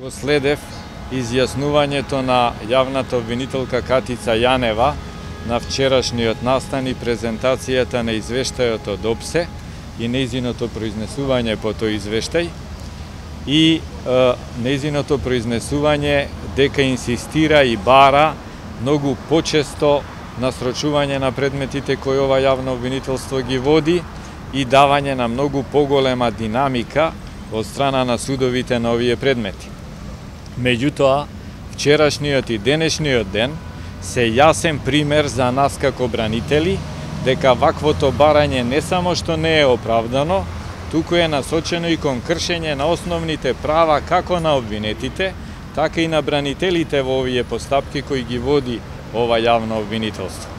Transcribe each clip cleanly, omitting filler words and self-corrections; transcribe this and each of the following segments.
Го следев изјаснувањето на јавната обвинителка Катица Јанева на вчерашниот настан и презентацијата на извештајот од ОПСЕ и нејзиното произнесување по тој извештај и нејзиното произнесување дека инсистира и бара многу почесто насрочување на предметите кои ова јавно обвинителство ги води и давање на многу поголема динамика од страна на судовите на овие предмети. Меѓутоа, вчерашниот и денешниот ден се јасен пример за нас како бранители дека ваквото барање не само што не е оправдано, туку е насочено и кон кршење на основните права како на обвинетите, така и на бранителите во овие постапки кои ги води ова јавно обвинителство.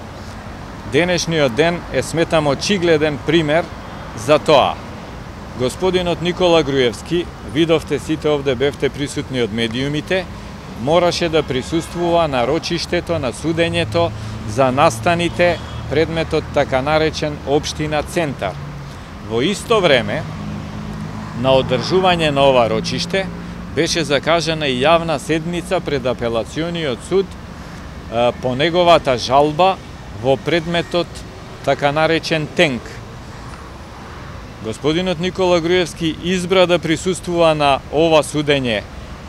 Денешниот ден е, сметам, очигледен пример за тоа. Господинот Никола Груевски, видовте сите овде, бевте присутни од медиумите, мораше да присуствува на рочиштето, на судењето за настаните предметот така наречен Општина Центар. Во исто време, на одржување на ова рочиште, беше закажана и јавна седница пред апелациониот суд по неговата жалба во предметот така наречен Тенк. Господинот Никола Груевски избра да присуствува на ова судење,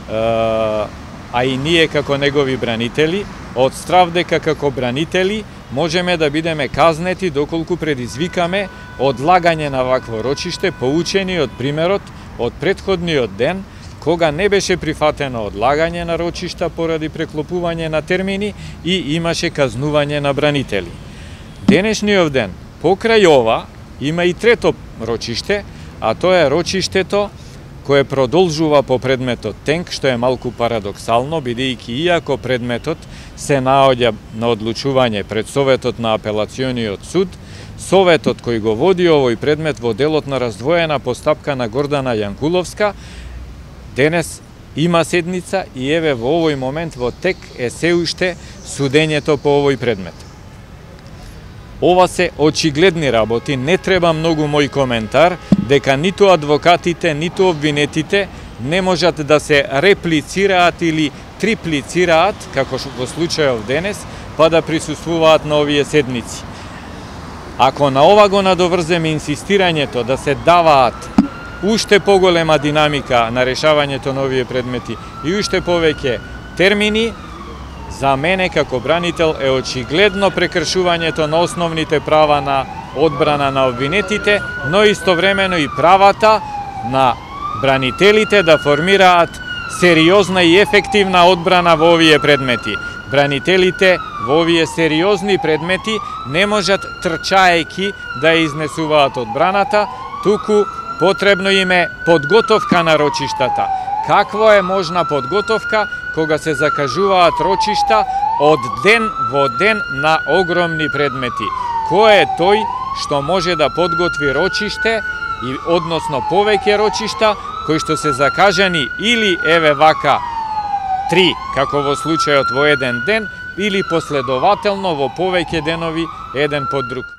а и ние како негови бранители, од страв дека како бранители можеме да бидеме казнети доколку предизвикаме одлагање на вакво рочиште, поучени од примерот од претходниот ден, кога не беше прифатено одлагање на рочишта поради преклопување на термини и имаше казнување на бранители. Денешниот ден, покрај ова, има и трето рочиште, а тоа е рочиштето кое продолжува по предметот Тенк, што е малку парадоксално, бидејќи иако предметот се наоѓа на одлучување пред Советот на апелациониот суд, Советот кој го води овој предмет во делот на раздвоена постапка на Гордана Јанкуловска, денес има седница и еве во овој момент во тек е се уште судењето по овој предмет. Ова се очигледни работи, не треба многу мој коментар, дека ниту адвокатите, ниту обвинетите не можат да се реплицираат или триплицираат, како во случајов денес, па да присуствуваат на овие седници. Ако на ова го надоврземе инсистирањето да се даваат уште поголема динамика на решавањето на овие предмети и уште повеќе термини, за мене како бранител е очигледно прекршувањето на основните права на одбрана на обвинетите, но истовремено и правата на бранителите да формираат сериозна и ефективна одбрана во овие предмети. Бранителите во овие сериозни предмети не можат трчаејки да ја изнесуваат одбраната, туку потребно им е подготовка на рочиштата. Какво е можна подготовка кога се закажуваат рочишта од ден во ден на огромни предмети? Кој е тој што може да подготви рочиште и односно повеќе рочишта кои што се закажани или еве вака 3, како во случајот во еден ден, или последователно во повеќе денови еден под друг?